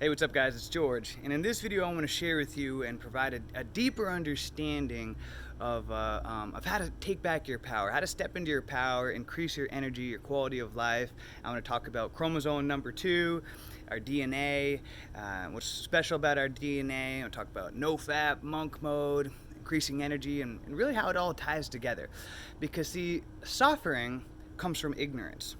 Hey, what's up guys? It's George, and in this video I want to share with you and provide a deeper understanding of how to take back your power, how to step into your power, increase your energy, your quality of life. I want to talk about chromosome number 2, our DNA, what's special about our DNA. I want to talk about no-fap, monk mode, increasing energy, and really how it all ties together. Because see, suffering comes from ignorance.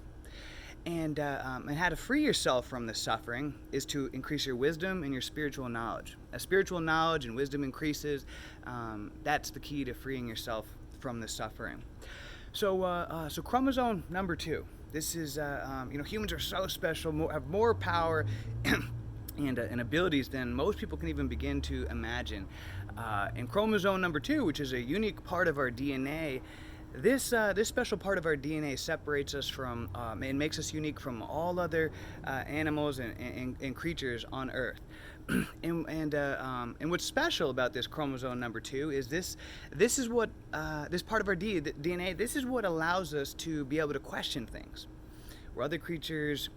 And how to free yourself from this suffering is to increase your wisdom and your spiritual knowledge. As spiritual knowledge and wisdom increases, that's the key to freeing yourself from the suffering. So chromosome number 2. This is, humans are so special, have more power and abilities than most people can even begin to imagine. And chromosome number 2, which is a unique part of our DNA, this special part of our DNA separates us from and makes us unique from all other animals and creatures on Earth. And what's special about this chromosome number 2 is this is what this part of our DNA. This is what allows us to be able to question things where other creatures,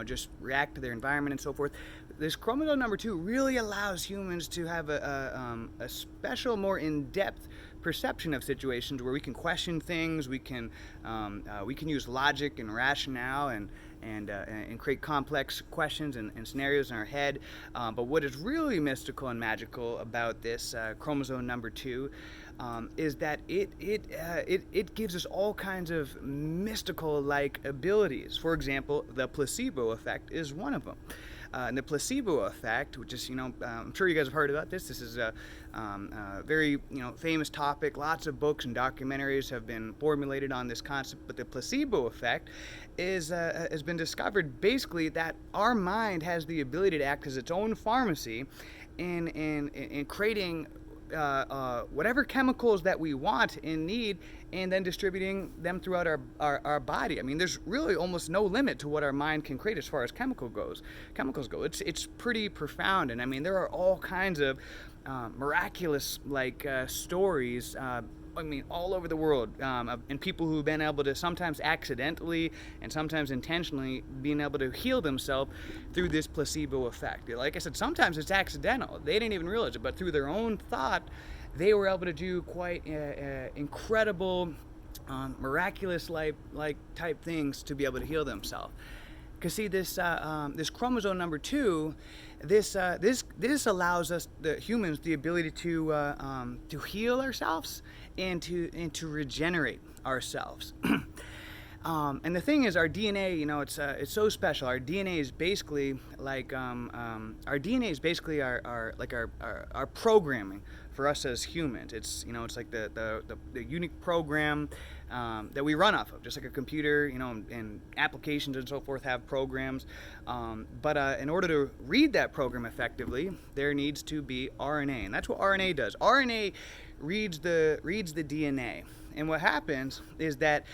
just react to their environment and so forth. This chromosome number 2 really allows humans to have a special, more in-depth perception of situations where we can question things, we can use logic and rationale and create complex questions and scenarios in our head. But what is really mystical and magical about this chromosome number 2 is that it gives us all kinds of mystical-like abilities. For example, the placebo effect is one of them. And the placebo effect, which is, I'm sure you guys have heard about this. This is a very, famous topic. Lots of books and documentaries have been formulated on this concept. But the placebo effect has been discovered basically that our mind has the ability to act as its own pharmacy in creating whatever chemicals that we want and need, and then distributing them throughout our body. I mean, there's really almost no limit to what our mind can create as far as chemicals go. It's pretty profound, and I mean, there are all kinds of miraculous stories. All over the world, and people who've been able to sometimes accidentally and sometimes intentionally being able to heal themselves through this placebo effect. Like I said, sometimes it's accidental. They didn't even realize it, but through their own thought, they were able to do quite incredible, miraculous type things to be able to heal themselves. Because see, this chromosome number 2, this allows us, the humans, the ability to heal ourselves and to regenerate ourselves. And the thing is, our DNA, it's so special. Our DNA is basically our programming for us as humans. It's it's like the unique program that we run off of, just like a computer, and applications and so forth have programs. But in order to read that program effectively, there needs to be RNA, and that's what RNA does. RNA reads the DNA, and what happens is that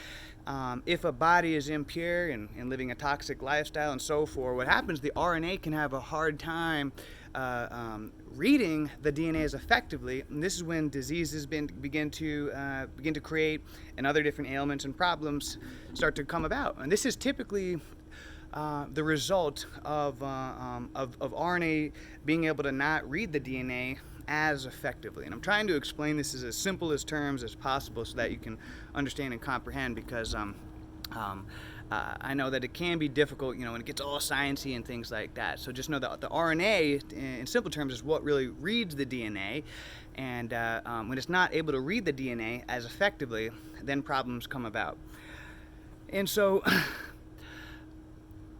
if a body is impure and living a toxic lifestyle and so forth, what happens, the RNA can have a hard time reading the DNA as effectively, and this is when diseases begin to create, and other different ailments and problems start to come about. And this is typically the result of RNA being able to not read the DNA as effectively. And I'm trying to explain this as simple as terms as possible so that you can understand and comprehend, because I know that it can be difficult, when it gets all sciencey and things like that. So just know that the RNA, in simple terms, is what really reads the DNA. And when it's not able to read the DNA as effectively, then problems come about. And so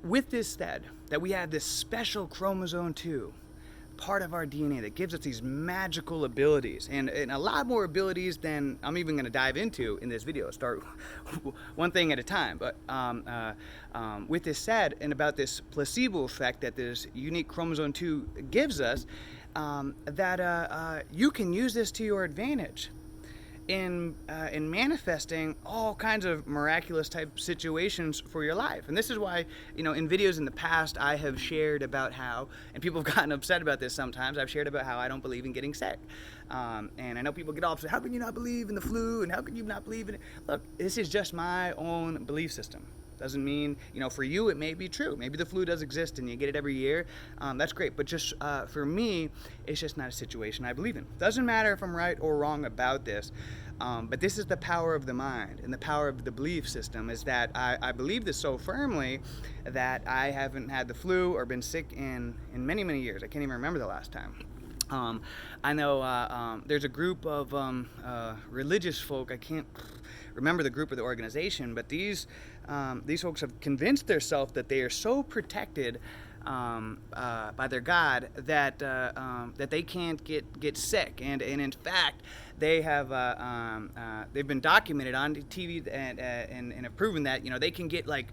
with this said, that we have this special chromosome 2, part of our DNA that gives us these magical abilities, and a lot more abilities than I'm even going to dive into in this video. Start one thing at a time. But with this said, and about this placebo effect that this unique chromosome 2 gives us, you can use this to your advantage in manifesting all kinds of miraculous type situations for your life. And this is why, in videos in the past, I have shared about how, and people have gotten upset about this sometimes, I've shared about how I don't believe in getting sick. And I know people get all upset, how can you not believe in the flu, and how can you not believe in it? Look, this is just my own belief system. Doesn't mean, for you it may be true. Maybe the flu does exist and you get it every year. That's great. But just for me, it's just not a situation I believe in. Doesn't matter if I'm right or wrong about this. But this is the power of the mind and the power of the belief system, is that I believe this so firmly that I haven't had the flu or been sick in many, many years. I can't even remember the last time. I know there's a group of religious folk. I can't remember the group or the organization, but these folks have convinced themselves that they are so protected by their God that they can't get sick, and in fact they have they've been documented on TV and have proven that they can get like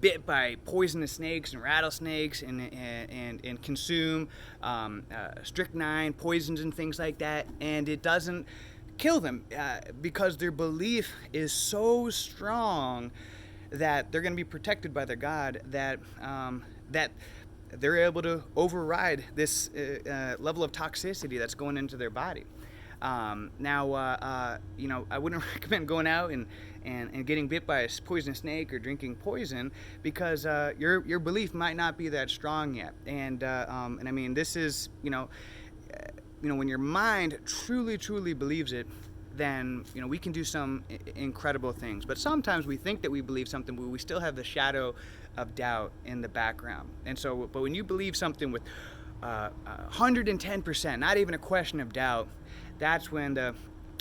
bit by poisonous snakes and rattlesnakes and consume strychnine, poisons and things like that, and it doesn't kill them because their belief is so strong that they're going to be protected by their God, that they're able to override this level of toxicity that's going into their body. Now, I wouldn't recommend going out and getting bit by a poisonous snake or drinking poison, because your belief might not be that strong yet. And I mean, this is, when your mind truly believes it, then we can do some incredible things. But sometimes we think that we believe something, but we still have the shadow of doubt in the background. And so, but when you believe something with 110%, not even a question of doubt, that's when the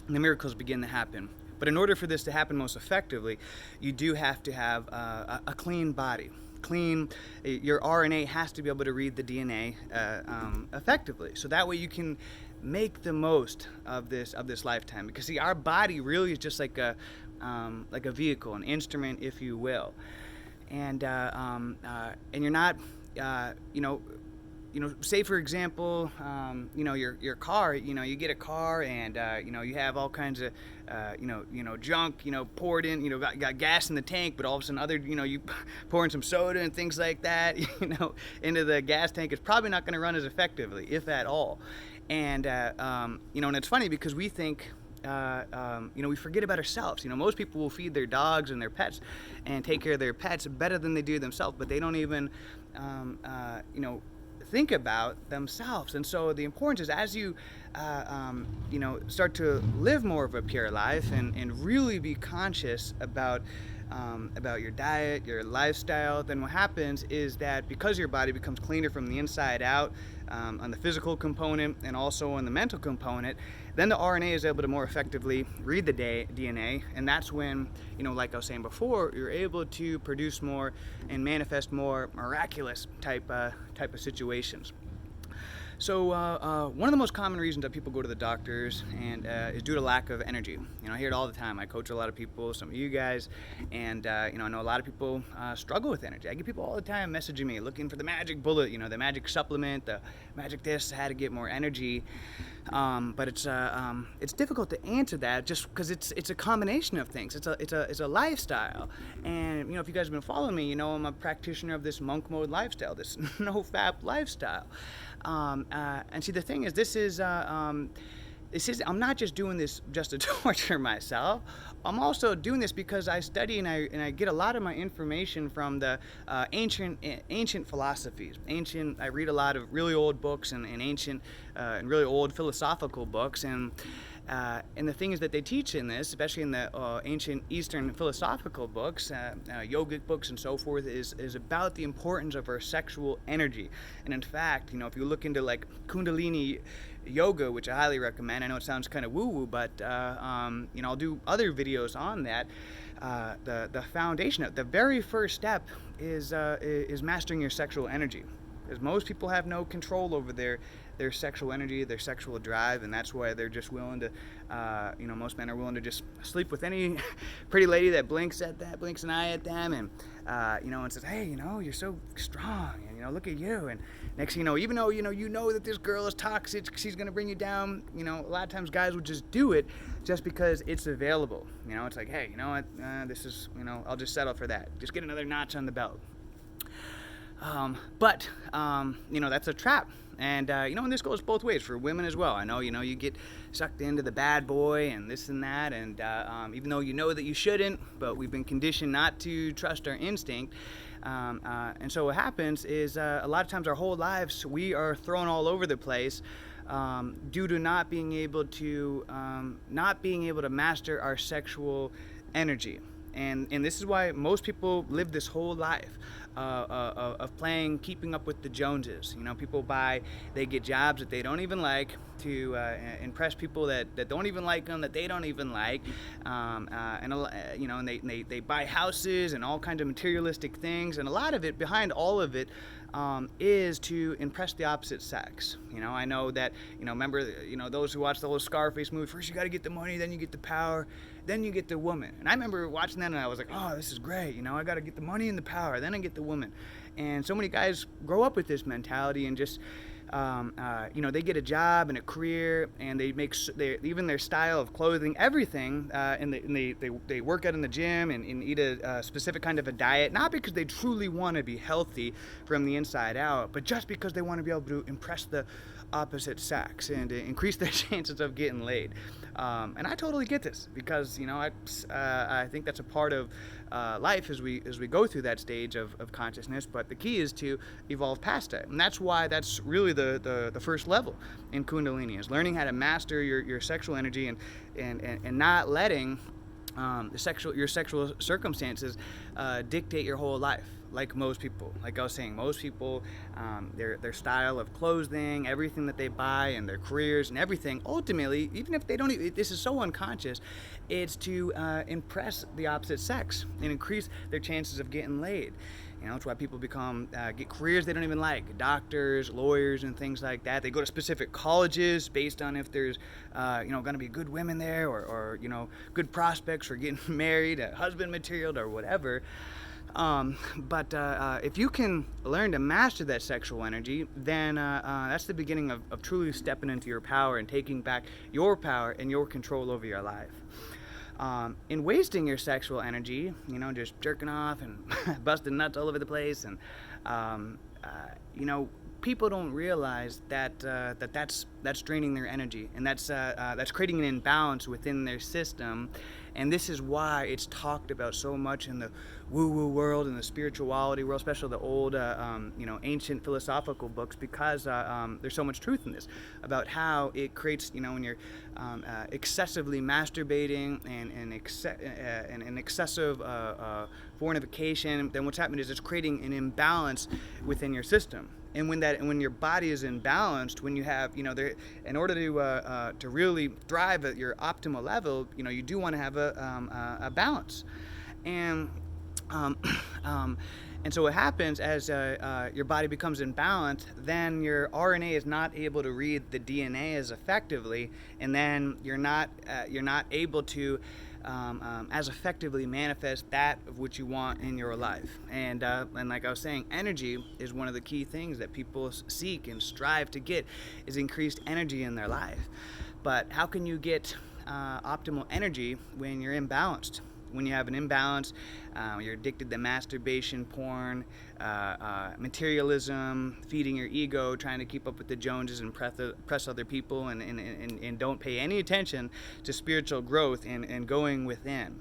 miracles begin to happen. But in order for this to happen most effectively, you do have to have a clean body. Your RNA has to be able to read the DNA effectively, so that way you can make the most of this lifetime. Because see, our body really is just like a vehicle, an instrument, if you will, and you're not, say for example, your car, you get a car and, you have all kinds of, junk, poured in, got gas in the tank, but all of a sudden you pour in some soda and things like that, into the gas tank. It's probably not going to run as effectively, if at all. And, and it's funny because we think, we forget about ourselves. Most people will feed their dogs and their pets and take care of their pets better than they do themselves, but they don't even, think about themselves. And so the importance is, as you start to live more of a pure life and really be conscious about your diet, your lifestyle, then what happens is that because your body becomes cleaner from the inside out, on the physical component and also on the mental component, then the RNA is able to more effectively read the DNA, and that's when, like I was saying before, you're able to produce more and manifest more miraculous type of situations. So one of the most common reasons that people go to the doctors and is due to lack of energy. I hear it all the time. I coach a lot of people, some of you guys, and I know a lot of people struggle with energy. I get people all the time messaging me looking for the magic bullet, the magic supplement, the magic this, how to get more energy. But it's difficult to answer that just because it's a combination of things. It's a lifestyle, and if you guys have been following me, I'm a practitioner of this monk mode lifestyle, this no fap lifestyle. And see, the thing is, this is I'm not just doing this just to torture myself. I'm also doing this because I study and I get a lot of my information from the ancient philosophies. I read a lot of really old books and ancient and really old philosophical books, and the thing is that they teach in this, especially in the ancient Eastern philosophical books, yogic books and so forth, is about the importance of our sexual energy. And in fact, if you look into like Kundalini yoga, which I highly recommend, I know it sounds kind of woo-woo, but I'll do other videos on that. The foundation, the very first step is mastering your sexual energy, because most people have no control over their sexual energy, their sexual drive, and that's why they're just willing to, most men are willing to just sleep with any pretty lady that blinks an eye at them, and and says, hey, you're so strong, and look at you, and next thing you know, even though you know that this girl is toxic, she's gonna bring you down. A lot of times guys would just do it just because it's available. It's like, hey, this is, I'll just settle for that. Just get another notch on the belt. But that's a trap. And and this goes both ways for women as well. I know you get sucked into the bad boy and this and that, and even though you know that you shouldn't, but we've been conditioned not to trust our instinct. And so what happens is a lot of times our whole lives we are thrown all over the place due to not being able to master our sexual energy. And this is why most people live this whole life of keeping up with the Joneses. People they get jobs that they don't even like to impress people that don't even like them, that they don't even like, and they buy houses and all kinds of materialistic things, and a lot of it, behind all of it, is to impress the opposite sex. I know that, remember, those who watch the whole Scarface movie, first you got to get the money, then you get the power, then you get the woman. And I remember watching that and I was like, oh, this is great. I got to get the money and the power, then I get the woman. And so many guys grow up with this mentality and just, they get a job and a career, and they even their style of clothing, everything, and they work out in the gym and eat a specific kind of a diet, not because they truly want to be healthy from the inside out, but just because they want to be able to impress the opposite sex and increase their chances of getting laid. And I totally get this because I think that's a part of life as we go through that stage of consciousness. But the key is to evolve past it, and that's why that's really the first level in Kundalini, is learning how to master your sexual energy and not letting your sexual circumstances dictate your whole life. Like most people, like I was saying, most people, their style of clothing, everything that they buy, and their careers and everything, ultimately, even if they don't, this is so unconscious, it's to impress the opposite sex and increase their chances of getting laid. It's why people get careers they don't even like, doctors, lawyers, and things like that. They go to specific colleges based on if there's, going to be good women there, or good prospects for getting married, husband material, or whatever. But if you can learn to master that sexual energy, then that's the beginning of truly stepping into your power and taking back your power and your control over your life. In wasting your sexual energy, just jerking off and busting nuts all over the place, and people don't realize that's draining their energy, and that's creating an imbalance within their system. And this is why it's talked about so much in the woo-woo world and the spirituality world, especially the old, ancient philosophical books, because there's so much truth in this about how it creates, when you're excessively masturbating and an excessive fornication, then what's happening is it's creating an imbalance within your system. And when your body is imbalanced, when you have, in order to really thrive at your optimal level, you do want to have a balance. And so what happens as your body becomes imbalanced, then your RNA is not able to read the DNA as effectively, and then you're not able to as effectively manifest that of which you want in your life. And like I was saying, energy is one of the key things that people seek and strive to get, is increased energy in their life. But how can you get optimal energy when you're imbalanced? When you have an imbalance, you're addicted to masturbation, porn, materialism, feeding your ego, trying to keep up with the Joneses and impress other people, and don't pay any attention to spiritual growth and going within.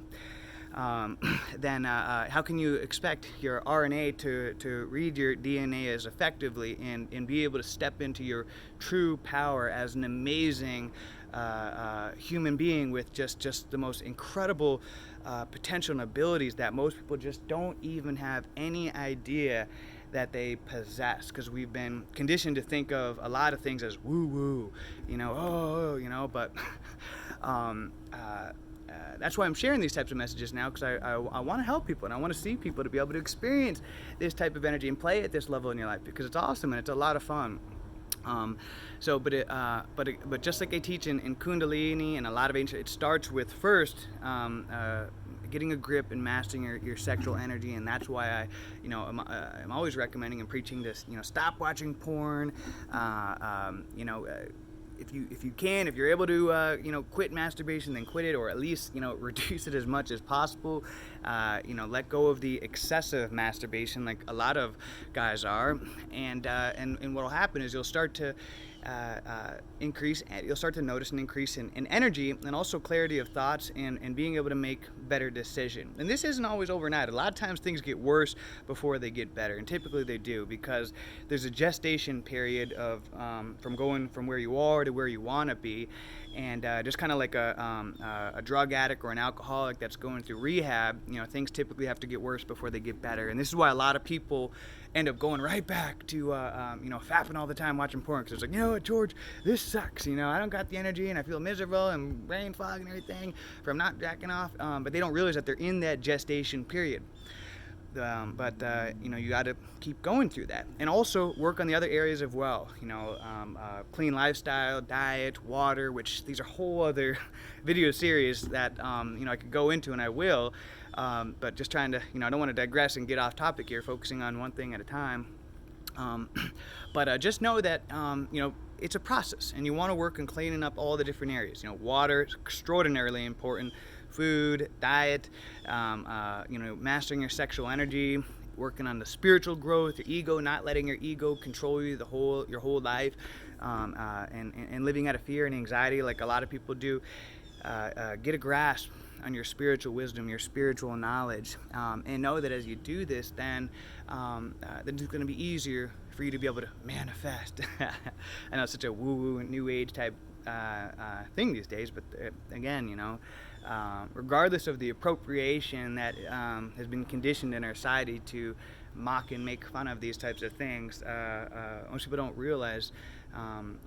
Then how can you expect your RNA to read your DNA as effectively and be able to step into your true power as an amazing human being with just the most incredible potential and abilities that most people just don't even have any idea that they possess, because we've been conditioned to think of a lot of things as woo-woo, but that's why I'm sharing these types of messages now, because I want to help people, and I want to see people to be able to experience this type of energy and play at this level in your life, because it's awesome and it's a lot of fun. But just like I teach in Kundalini and a lot of ancient, it starts with first getting a grip and mastering your sexual energy, and that's why I'm always recommending and preaching this. Stop watching porn. if you're able to quit masturbation, then quit it, or at least reduce it as much as possible. Let go of the excessive masturbation, like a lot of guys are, and what'll happen is you'll start to you'll start to notice an increase in energy, and also clarity of thoughts, and being able to make better decisions. And this isn't always overnight. A lot of times things get worse before they get better, and typically they do, because there's a gestation period of from going from where you are to where you want to be. And just kind of like a drug addict or an alcoholic that's going through rehab, things typically have to get worse before they get better. And this is why a lot of people end up going right back to fapping all the time, watching porn, because it's like, what, George, this sucks. I don't got the energy, and I feel miserable and brain fog and everything from not jacking off. But they don't realize that they're in that gestation period. You got to keep going through that, and also work on the other areas as well. Clean lifestyle, diet, water, which these are whole other video series that I could go into, and I will. But just trying to, I don't want to digress and get off topic here, focusing on one thing at a time. Just know that it's a process, and you want to work on cleaning up all the different areas. Water is extraordinarily important. Food, diet, mastering your sexual energy, working on the spiritual growth, your ego, not letting your ego control you your whole life, and living out of fear and anxiety like a lot of people do. Get a grasp on your spiritual wisdom, your spiritual knowledge, and know that as you do this, then it's going to be easier for you to be able to manifest. I know it's such a woo-woo and new age type thing these days, but again, regardless of the appropriation that has been conditioned in our society to mock and make fun of these types of things, most people don't realize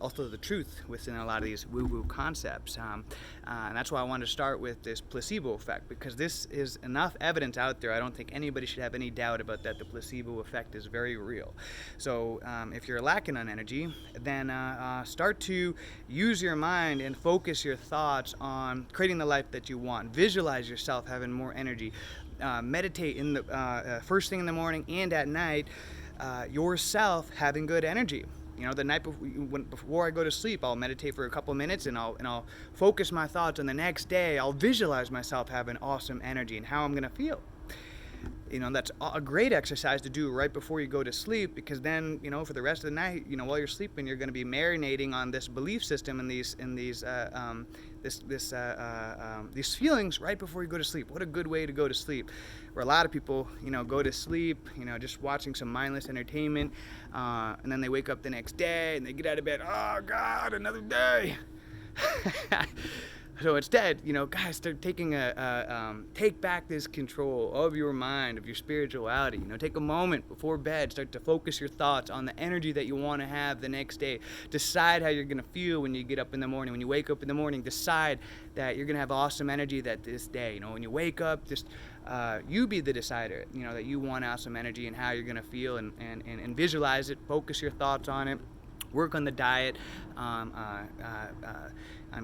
also the truth within a lot of these woo-woo concepts. And that's why I wanted to start with this placebo effect, because this is enough evidence out there. I don't think anybody should have any doubt about that. The placebo effect is very real. So if you're lacking on energy, then start to use your mind and focus your thoughts on creating the life that you want. Visualize yourself having more energy. Meditate in the first thing in the morning and at night, yourself having good energy. The night before I go to sleep, I'll meditate for a couple minutes, and I'll focus my thoughts on the next day. I'll visualize myself having awesome energy and how I'm gonna feel. That's a great exercise to do right before you go to sleep, because then, for the rest of the night, while you're sleeping, you're going to be marinating on this belief system and these feelings right before you go to sleep. What a good way to go to sleep. Where a lot of people, go to sleep, just watching some mindless entertainment, and then they wake up the next day and they get out of bed. Oh God, another day. So instead, guys, start taking take back this control of your mind, of your spirituality. Take a moment before bed, start to focus your thoughts on the energy that you want to have the next day. Decide how you're going to feel when you get up in the morning. When you wake up in the morning, decide that you're going to have awesome energy this day. When you wake up, just you be the decider, that you want awesome energy and how you're going to feel, and visualize it, focus your thoughts on it. Work on the diet, on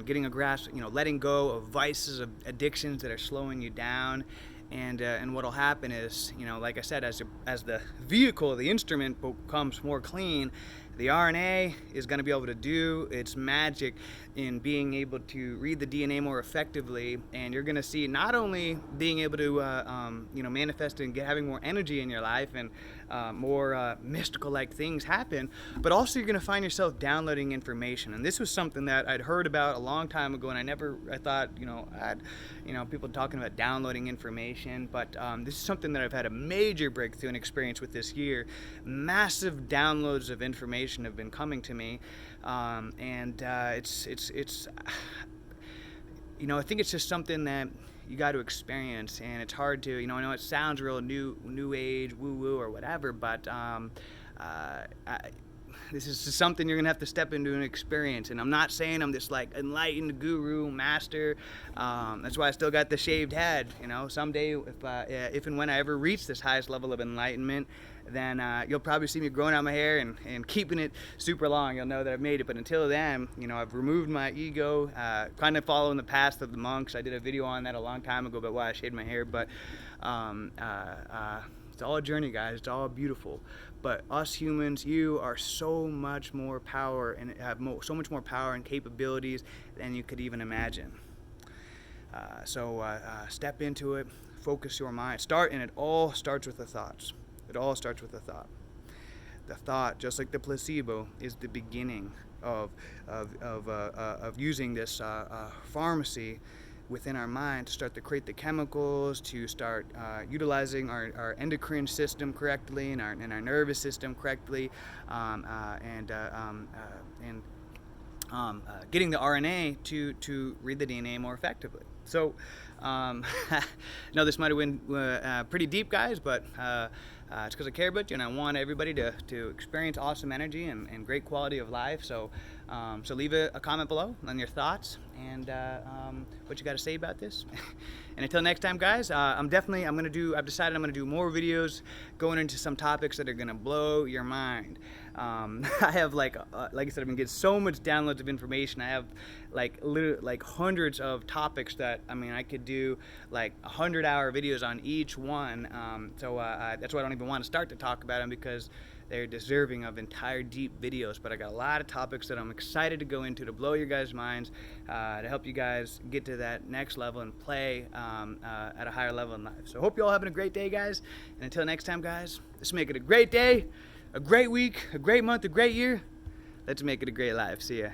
getting a grasp, letting go of vices, of addictions that are slowing you down. And what'll happen is, like I said, as the vehicle, the instrument becomes more clean, the RNA is going to be able to do its magic in being able to read the DNA more effectively, and you're going to see not only being able to manifest and having more energy in your life and more mystical-like things happen, but also you're going to find yourself downloading information. And this was something that I'd heard about a long time ago, and I thought, people talking about downloading information, but this is something that I've had a major breakthrough and experience with this year. Massive downloads of information have been coming to me, and it's I think it's just something that you got to experience, and it's hard to, I know it sounds real new age, woo woo or whatever, but this is just something you're gonna have to step into and experience. And I'm not saying I'm this like enlightened guru master. That's why I still got the shaved head. Someday, if and when I ever reach this highest level of enlightenment, then you'll probably see me growing out my hair and keeping it super long. You'll know that I've made it. But until then, I've removed my ego, kind of following the path of the monks. I did a video on that a long time ago about why I shaved my hair. But it's all a journey, guys. It's all beautiful. But us humans, you are so much more power and have so much more power and capabilities than you could even imagine. So step into it, focus your mind. And it all starts with the thoughts. It all starts with the thought. The thought, just like the placebo, is the beginning of using this pharmacy within our mind to start to create the chemicals, to start utilizing our endocrine system correctly and our nervous system correctly, and getting the RNA to read the DNA more effectively. So, I know this might have been pretty deep, guys, but it's because I care about you and I want everybody to experience awesome energy and great quality of life. So leave a comment below on your thoughts and what you got to say about this. And until next time, guys, I've decided I'm going to do more videos going into some topics that are going to blow your mind. I have like I said, I've been getting so much downloads of information. I have like hundreds of topics that I could do like 100-hour videos on each one. So that's why I don't even want to start to talk about them, because they're deserving of entire deep videos. But I got a lot of topics that I'm excited to go into to blow your guys' minds, to help you guys get to that next level and play at a higher level in life. So hope you all having a great day, guys. And until next time, guys, let's make it a great day, a great week, a great month, a great year. Let's make it a great life. See ya.